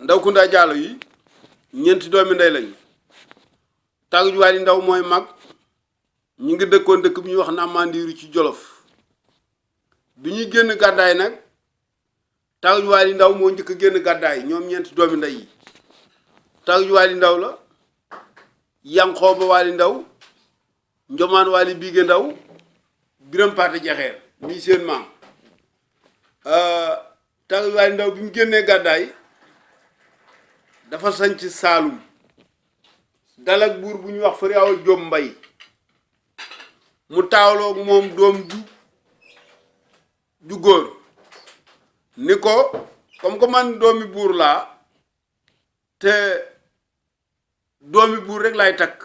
ndaw Kunda Diallo yi ñeenti doomi ndey lañu. Tàgguj Waly Ndaw mooy mag ñi ngi dëkkoon dëkk bu ñuy wax Namandiru ci Jolof bi ñuy génn gàddaay nag Tàgguj Waly Ndaw moo njëkk a génn gàddaay ñoom ñeenti doomi ndey yi Tàgguj Waly Ndaw la Yankooba Waly Ndaw Njomaan Waly Biige Ndaw Biram Paate Jaxeer mii seen maam Tàgguj Waly Ndaw bi mu génnee gàddaay dafa sañc Saalum dal ak buur bu ñuy wax Fari Awa Jóob Mbay mu taawloog moom doom ju góor ni ko comme que man doomi buur laa te doomi buur rek laay takk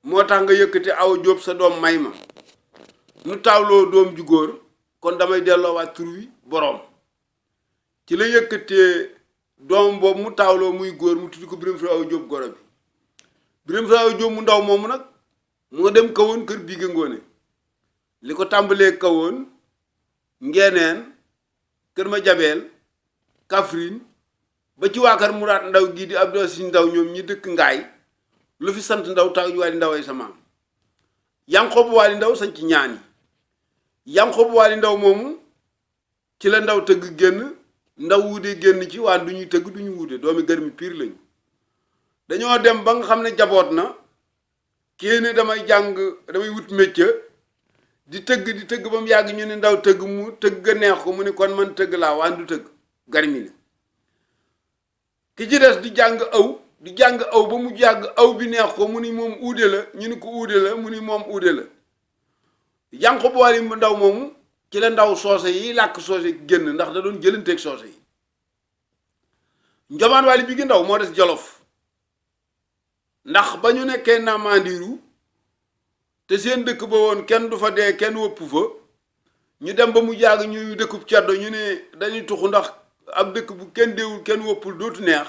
moo tax nga yëkkati Awa Jóob sa doom may ma nu taawloo doom ju góor kon damay delloowaat tur wi boroom ci la yëkkatee doom boobu mu taawloo muy góor mu tuddi ko Biram Fari Awa Jóob goro bi Biram Fari Awa Jóob mu ndaw moomu nag mu nga dem kawoon kër Biige Ngoone li ko tàmbalee kawoon Ngeeneen kër ma jabeel Kaffrine ba ci waa kër Muraat Ndaw gii di Abdou Aziz Ndaw ñoom ñi dëkk Ngaay lu fi sant Ndaw Tàgguj Waly Ndaw ay sa maam Yankooba Waly Ndaw sañ ci ñaan yi Yankooba Waly Ndaw moomu ci la Ndaw tëgg génn Ndaw wuute génn ci waan du ñuy tëgg du ñu wuute doomi garmi piir lañu dañoo dem ba nga xam ne jaboot na kii ne damay wut métier di tëgg ba mu yàgg ñu ne Ndaw tëgg mu tëgg neex ko mu ne kon man tëgg laa waan du tëgg garmi la ki ci des di jàng aw ba mu jàgg aw bi neex ko mu ni moom uude la ñu ni ko uude la mu ni moom uude la Yankooba Waly Ndaw moomu ci la Ndaw soose yi làkk soose génn ndax da doon jëlanteeg soose yi Njomaan Waly Biige Ndaw moo des Jolof ndax ba ñu nekkee Namandiru te seen dëkk ba woon kenn du fa dee kenn wëpp fa ñu dem ba mu jàgg ñuy dëkkub ceddo ñu ne dañuy tuxu ndax ab dëkk bu kenn deewul kenn wëppul dootu neex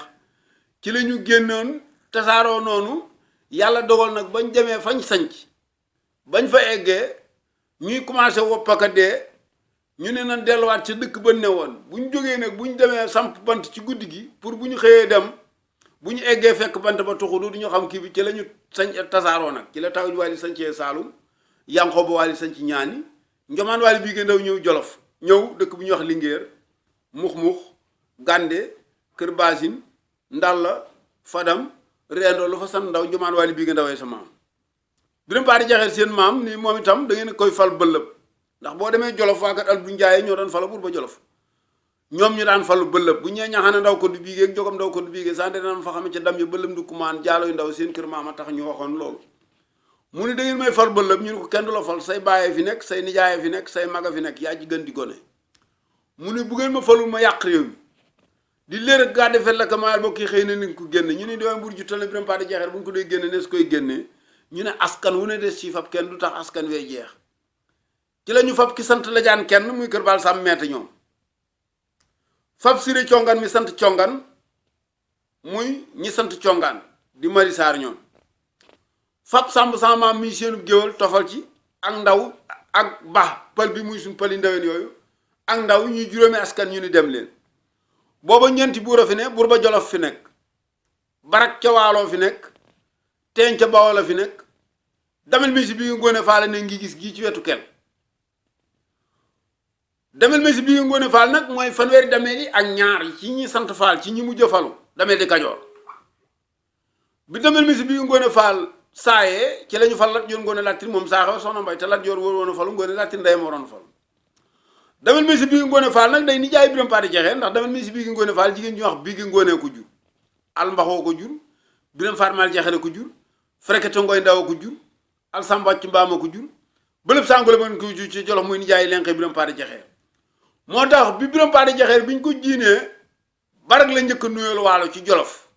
ci la ñu génnoon tasaaroo noonu yàlla dogal nag bañ demee fañ sanc bañ fa eggee ñuy commencé woppaka dee ñu ne nan delluwaat ca dëkk ba ne woon bu ñu jógee nag bu ñu demee samp bant ci guddi gi pour bu ñu xëyee dem bu ñu eggee fekk bant ba tuxu du ñu xam kii bi ci la ñu sañ tasaaroo nag ci la Tàgguj Waly sañcee Saalum Yankooba Waly sañc ñaani Njomaan Waly Biige Ndaw ñëw Jolof ñëw dëkk bu ñuy wax Linguère Mux Gànde Kër Baasin Ndalla Fadam Reendo lu fa sant Ndaw Njomaan Waly Biige Ndawee sa maam Biram Paate Jaxeer seen maam ni moom itam da ngeen koy fal bëllëb ndax boo demee Jolof waa kat Albu Njaay ñoo doon fala buur ba Jolof ñoom ñu daan falu bëllëb bu ñee ñaxane Ndaw ko du Biige ak jogam Ndaw ko du Biige sante daan fa xame ca dam ya bëllëm du kumaan jaaloy ndaw seen kër maama tax ñu waxoon loolu mu ni da ngeen may fal bëllëb ñu ne ko kenn du la fal say bàyyee fi nekk say nijaaye fi nekk say maga fi nekk yaa ci gën di gone mu ni bu ngeen ma falul ma yàq réew mi di léer ak gàdde fet la kamaal bokki xëy na ni ko génne ñu ne doon buur ju tal ne Biram Paate Jaxeer bu ñu ko dee génne nees koy génnee ñu ne askan wu ne des ci fab kenn du tax askan wee jeex ci la ñu fab ki sant la jaan kenn muy kër baal sàmm meete ñoom fab Siré Congaan mi sant Congaan muy ñi sant Congaan di Mari Saar ñoom fab Sàmb sama maam mi seenu géwal tofal ci ak Ndaw ak Ba pël bi muy suñ pëli ndaween yooyu ak Ndaw ñuy juróomi askan ñu ni dem leen booba ñeenti buur a fi ne buur ba Jolof fi nekk Barak ca Waaloo fi nekk Teen ca Bawol la fi nekk Damel mi si Biige Ngoone Faal ne ngi gis gii ci wetu kenn Damel mi si Biige Ngoone Faal nag mooy fanweeri dameel yi ak ñaar yi ci ñi sant Faal ci ñi mujj a falu dameel di Kajoor bi Damel mi si Biige Ngoone Faal saayee ci la ñu fal Lat Joor Ngoone Latir moom saaxew soxna Mbay te Lat Joor wóor woon a falu Ngoone Latir ndeyam waroon falu Damel mi si Biige Ngoone Faal nag day nijaay Biram Paate Jaxeer ndax Damel mi si Biige Ngoone Faal jigéen ñu wax Biige Ngoone ko jur Almbaxoo ko jur Biram Faatmaal Jaxeer ko jur Frekete Ngoy Ndaw ko jur Alsamba ci Mbaama ko jur bëlëb sàngole mën ko jur ci Jolof muy nijaay lenqe Biram Paate Jaxeer moo tax bi Biram Paate Jaxeer biñ ko jiinee Barak la njëkk a nuyool Waalo ci Jolof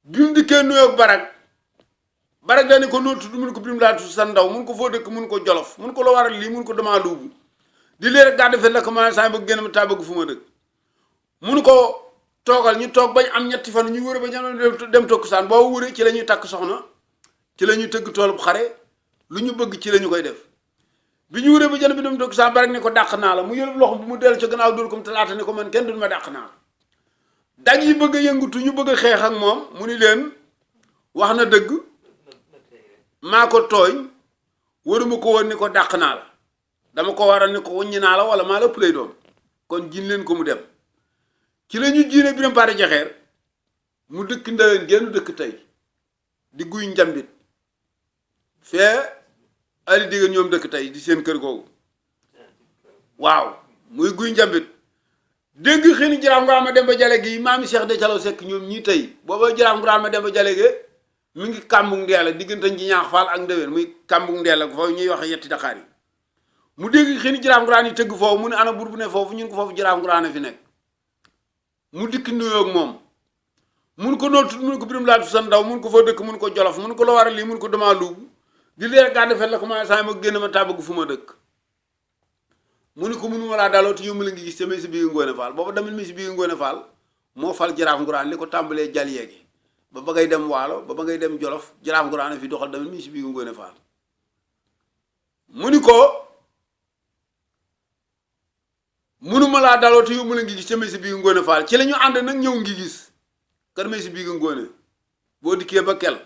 bi mu dikkee nuyoog Barak daane ko noo tudd mun ko Biram laa tudd sa Ndaw mun ko foo dëkk mun ko Jolof mun ko la waral lii mun ko damaa luubu di leer gàdde fet la ko ma saa bëgg génn ma taa bëgg fu ma dëkk mun ko toogal ñu toog bañ am ñetti fan ñu wëre ba ñam dem tokkusaan boo wëre ci la ñuy takk soxna ci la ñuy tëgg toolub xare lu ñu bëgg ci la ñu koy def bi ñu wëree ba jën bi dem tokkusaan Barak ne ko dàq naa la mu yëlub loxo bu mu dellu ca gannaaw dóor ko mu talaata ne ko man kenn duñ ma dàq naa la dag yi bëgg a yëngutu ñu bëgg a xeex ak moom mu ni leen wax na dëgg maa ko tooñ waruma ko woon ni ko dàq naa la dama ko waral ni ko wuññi naa la wala maa la play doon kon jiin leen ko mu dem ci la ñu jiine Birame Pathé Jaxeer mu dëkk Ndaween genn dëkk tey di guy njambit fee ali digga ñoom dëkk tey di seen kër googu waaw muy guy njambit dégg xëy ni jaraaf Nguraan Demba Jale gi maami Cheikh de Calaw Sekk ñoom ñii tey booba jaraaf Nguraan Demba Jale gi mi ngi kàmbug ndeela diggante ñi ñaax faal ak Ndaween muy kàmbug ndeela foofu ñuy wax yetti Dakar yi mu dégg xëy ni jaraaf Nguraan yi tëgg foofu mu ne ana buur bu ne foofu ñun ko foofu jaraaf Nguraan fi nekk mu dikk nuyoo ak moom mun ko noo tudd mun ko Biram laa tudd sa ndaw mun ko fa dëkk mun ko Jolof mun ko la war a lii mun ko damaa luubu di leer gàdd fet la commencé saa ma génn ma tàbbagu fu ma dëkk mu ni ko munuma laa daloo te yomb la ngi gis te may si bii Ngoone Faal booba damit mi si bii Ngoone Faal moo fal jaraaf Nguraan li ko tàmbalee jal yeegi ba ngay dem waalo ba ngay dem Jolof jaraaf Nguraan fi doxal damit mi si bii Ngoone Faal mu ni ko munuma laa daloo te yomb la ngi gis te may si bii Ngoone Faal ci la ñu ànd nag ñëw ngi gis kër may si bii Ngoone boo dikkee ba kel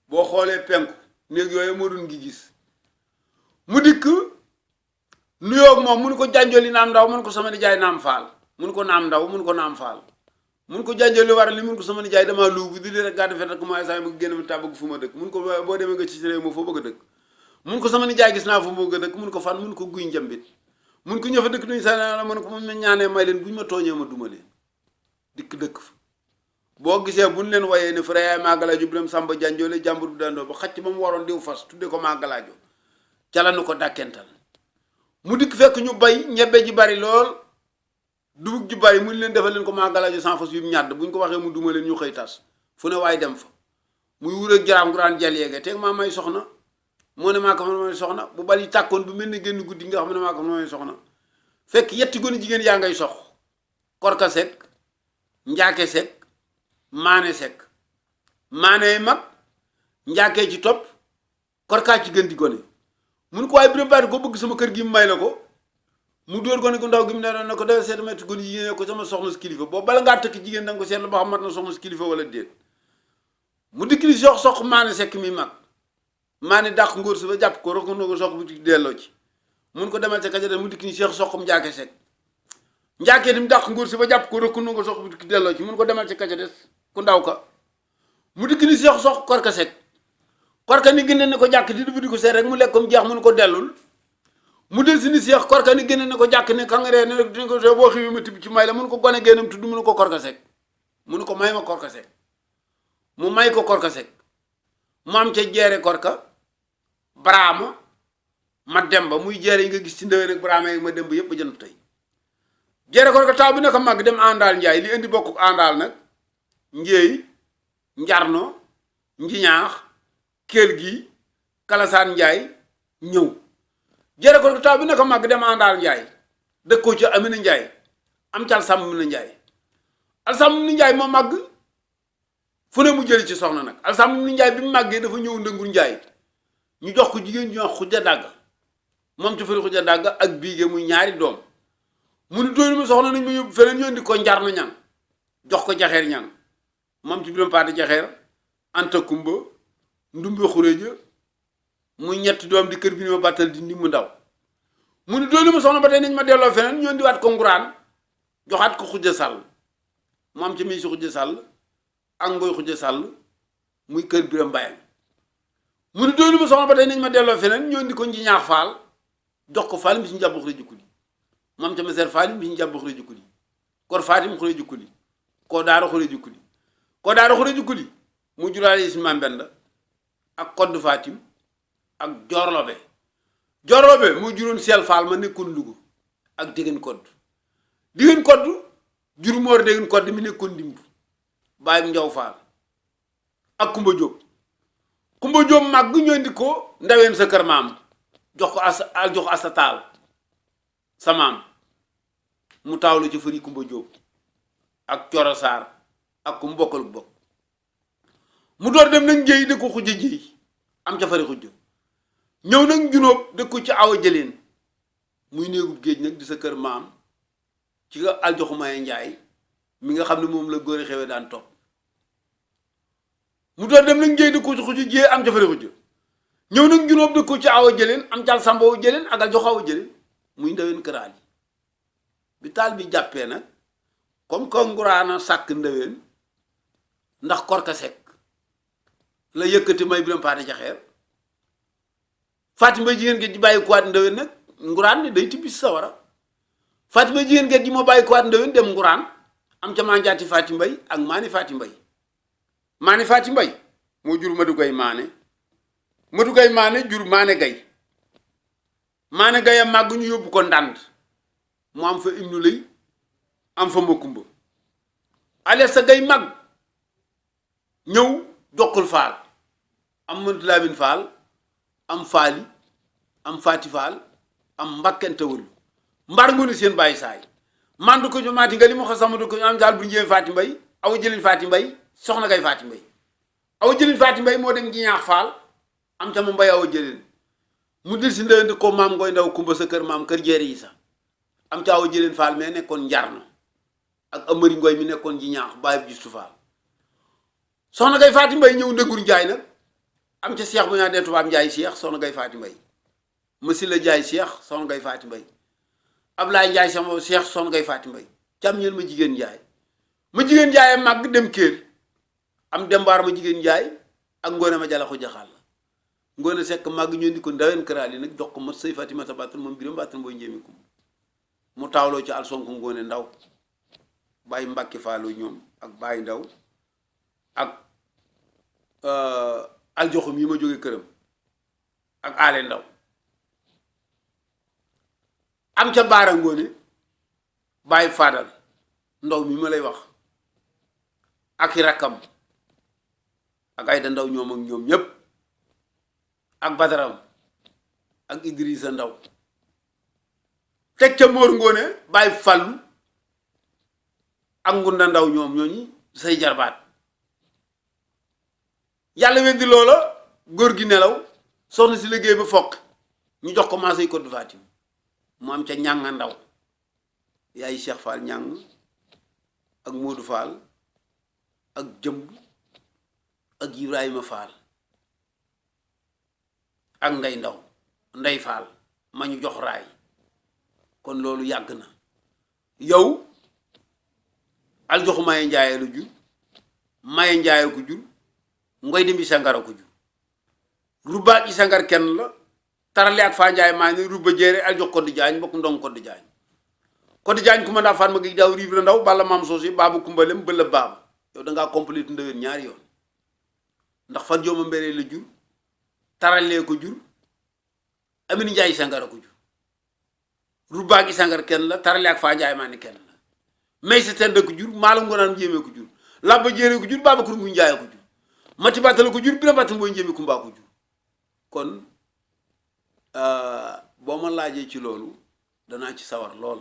boo xoolee penku néeg yooyu moo doon ngi gis mu dikk nuyoo moom mun ko jànjoli naam ndaw mun ko sama nijaay naam faal mun ko naam ndaw mun ko naam faal mun ko jànjoli war li mun ko sama nijaay damaa luubu di li rek gàdd fet rek commencé saa ma génn ma tàbbag fu ma dëkk mun ko boo demee nga ci réew ma foo bëgg a dëkk mun ko sama nijaay gis naa fu ma bëgg a dëkk mun ko fan mun ko guy njambit mun ko ñëfa dëkk duñu sa mun ko mu ma ñaanee may leen buñu ma tooñee ma duma leen dikk dëkk fa boo gisee buñ leen wayee ne fra yaay Magalaajo Biram Samba Janjoole jàmbur bu dandoo ba xacc ba mu waroon diw fas tudde ko Magalaajo ca la nu ko dàkkental mu dikk fekk ñu bay ñebbe ji bari lool dugub ji bari mu leen defal leen ko Magalaajo sans fas yu ñàdd buñ ko waxee mu duma leen ñu xëy tas fu ne waaye dem fa muy wur ak jaraaf Nguraan jal yeege teeg maa may soxna moo ne maa ko may soxna bu bal yi tàkkoon bu mel ne génn guddi nga xam ne maa ko may soxna fekk yetti gone jigéen yaa ngay sox Korka Sekk Njaake Sekk Maane Sekk maane mag njaakee ci topp Korkaa ci gën di gone mun ko waaye Birame Pathé ko bëgg sama kër gi mu may la ko mu dóor gone gu ndaw gi mu ne doon na ko dafa seet metti gone jigéen ko sama soxna si kilifa boobu bala ngaa tëkk jigéen danga ko seetlu ba xam mat na soxna si kilifa wala déet mu dikk li sox Maane Sekk mi mag maane dàq ngóor si ba jàpp ko rek ko sox bu delloo ci mun ko demal ca kaja mu dikk ni Cheikh soxum Njaake Sekk njaakee dim dàq ngóor si ba jàpp ko rek ko sox bu delloo ci mun ko demal ca kaja des ku ndaw ka mu dikk ni Cheikh sox Korka Sekk Korka ni génne ne ko jàkk di du di ko seet rek mu lekk comme jeex mun ko dellul mu del si ni Cheikh Korka ni génne ne ko jàkk ne kangaree ne dina ko boo xiwi ma tibb ci may la mun ko gone génnam tudd mun ko Korka Sekk mun ko may ma Korka Sekk mu may ko Korka Sekk mu am ca jeere Korka Baraama ma demba muy jeere yi nga gis ci Ndaween ak Baraama yi ma demba yëpp ba jënd tey jeere Korka taw bi naka màgg dem àndaal njaay li indi bokk àndaal nag njéey njarno njiñaax kéel gi kalasaan njaay ñëw jere ko taw bi naka màgg dem àndaal njaay dëkkoo ci Amina Njaay am ci Alsam Amina Njaay Alsam Amina Njaay moo màgg fu ne mu jëli ci soxna nag Alsam Amina Njaay bi mu màggee dafa ñëw ndëngur njaay ñu jox ko jigéen ñu wax Xuja Dàgg moom ci fari Xuja Dàgg ak biige muy ñaari doom mu ni doylu ma soxna nañ ma yóbbu feneen ñu indi ko njarno ñang jox ko jaxeer ñang moom ci Birame Pathé Jaxeer Anta Kumba Ndumbe Xureja muy ñetti doom di kër bi ni ma bàttal di ndi mu ndaw mu ni doylu ma soxna ba tey nañ ma delloo feneen ñu indiwaat ko Nguraan joxaat ko Xuja Sàll moom ci mi si Xuja Sàll ak Ngoy Xuja Sàll muy kër Biram Mbayang mu ni doylu ma soxna ba tey nañ ma delloo feneen ñu indi ko Njiñaax Faal jox ko Faal mi si njàbb Xure Jukkuli moom ca Meseer Faal mi si njàbb Xure Jukkuli Kor Fatim Xure Jukkuli koo daara Xure Jukkuli koo daara Xure Jukkuli mu juraale si Mambenda ak Kodd Fatim ak Jorlobe Jorlobe mu juróon Seel Faal ma nekkoon Lugu ak Dégeen Kodd Dégeen Kodd jur Moor Dégeen Kodd mi nekkoon Dimbu bàyyim Njaw Faal ak Kumba Jóob Kumba Jóob màgg ñoo indi ko Ndaween sa kër maam jox ko asa taal sa maam mu taawlu ci fëri Kumba Jóob ak Coro Saar ak ku mu bokkal bokk mu door dem nag njëy dëkk ko Xuja Jéy am ca fari Xuja ñëw nag Junóob dëkk ko ci Awa Jëleen muy néegub géej nag di sa kër maam ci nga aljoxu maye Njaay mi nga xam ne moom la góori xewe daan topp mu doon dem nag njëy dëkku ci xuju jee am jafari xuju ñëw nag juróom dëkku ci awa jëleen am cal samba awa jëleen ak al jox awa jëleen muy ndaween këraal yi bi taal bi jàppee nag comme que nguraana sàkk ndaween ndax korka sekk la yëkkati may biram paate jaxeer Fatima jigéen gi ji bàyyi kuwaat ndaween nag nguraan ne day tibbi sawara Fatima jigéen gi ji moo bàyyi kuwaat ndaween dem nguraan am ca manjaati Faati Mbay ak maani Faati Mbay maani Faati Mbay moo jur Madu Gay maane Madu Gay maane jur maane gay a màgg ñu yóbbu ko ndànd mu am fa ibnu lay am fa makumba ale sa gay màgg ñëw jokkul faal am Madu Laamin faal am faali am faati faal am mbakkente wëlu mbar ngunu seen bàyyi saay mandu ko maati nga li ma ko samadu ko am daal bu njéem Faati Mbay awa jëlin Faati Mbay soxna gay Faati Mbay awa jëlin Faati Mbay moo dem gi ñaax faal am ca ma mbay awa jëlin mu dil si ndënd ko maam ngoy ndaw kumba sa kër maam kër jeeri yi sax am ca awa jëlin faal mais nekkoon njarno ak amari ngoy mi nekkoon ji ñaax bàyyi bu gistu faal soxna gay Faati Mbay ñëw ndëggur njaay nag am ca seex bu ñaa dee tubaab njaay seex soxna gay Faati Mbay masi la jaay seex soxna gay Faati Mbay Ablaay Njaay sama seex soxna gay Faati Mbay cam ñeel ma jigéen njaay màgg dem kéer am dembaar ma jigéen njaay ak ngoone ma jala ko jaxal la ngoone sekk màgg ñoo di ko ndaween këraal yi nag jox ko mat sëy Fatimata bàttan moom biram bàttan booy njéemi kum mu taawloo ci al sonko ngoone ndaw bàyyi mbàkki faaloo ñoom ak bàyyi ndaw ak al joxum yi ma jóge këram ak aale ndaw am ca baara ngoone bàyyi faadal ndaw mi ma lay wax ak i rakkam ak ay da ndaw ñoom ak ñoom ñépp ak badaram ak Idrissa ndaw teg ca móor ngoone bàyyi fàllu ak ngunda ndaw ñoom ñooñi say jarbaat yàlla weddi loola góor gi nelaw soxna si liggéey ba foq ñu jox ko maasay Koddu Fatim mu am ca ñànga ndaw yaay Cheikh Fall ñàng ak Modou Fall ak jëmb ak Ibrahima Fall ak ndey ndaw ndey Fall ma ñu jox raay kon loolu yàgg na yow al joxu maye njaaye la jur maye njaaye ko jur ngoy dimbi sangara ko jur rubba ci sangar kenn la tarale ak faa njaay maa ni rubba jéere al jox Koddu Jaañ bokk ndong Koddu Jaañ ku ma daa faat ma gi daaw riib la ndaw balla maam soosi baabu kumbalem bëla baaba yow dangaa complète ndaween ñaari yoon ndax fan jooma mbéree la jur taralee ko jur Amin Njaay sangara ko jur rubba gi sangar kenn la tarale ak faa njaay maa ni kenn la may sa tend ko jur maalam ngonaan jéemee ko jur labba jéere ko jur baaba kur ngu njaay ko jur mati bàttala ko jur bira bàttal booy njéemi kumbaa ko jur kon boo ma laajee ci loolu danaa ci sawar lool